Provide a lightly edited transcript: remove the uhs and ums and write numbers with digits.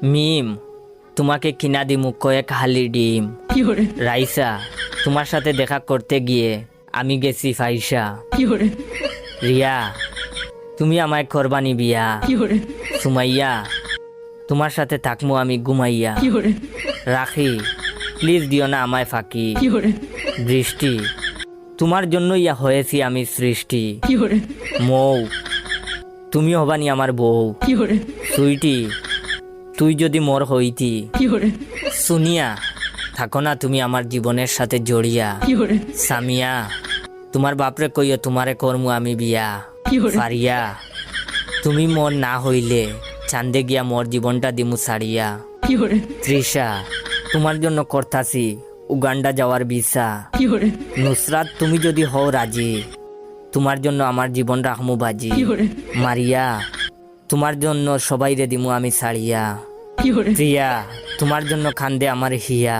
মিম, তোমাকে কিনা দিমু কয়েক হালি ডিম। রাইসা, তোমার সাথে দেখা করতে গিয়ে আমি গেছি ফাইসা। রিয়া, তুমি আমায় করবানি বিয়া। সুমাইয়া, তোমার সাথে থাকমু আমি ঘুমাইয়া। রাখি, প্লিজ দিও না আমায় ফাঁকি। বৃষ্টি, তোমার জন্য ইয়া হয়েছি আমি সৃষ্টি। মৌ, তুমি হবানি আমার বউ। সুইটি, তুই যদি মোর হইতি। সুনিয়া, থাকো না তুমি আমার জীবনের সাথে জড়িয়া। সামিয়া, তোমার বাপরে কইও তোমারে করমু আমি বিয়া। ফারিয়া, তুমি মোর না হইলে চান্দে গিয়া মোর জীবনটা দিমু সারিয়া। তৃষা, তোমার জন্য করতাছি উগান্ডা যাওয়ার ভিসা। নুসরাত, তুমি যদি হও রাজি, তোমার জন্য আমার জীবন রাখমু বাজি। মারিয়া, তোমার জন্য সবাই রে দিমু আমি সারিয়া। প্রিয়া, তোমার জন্য খান্দে আমার হিয়া।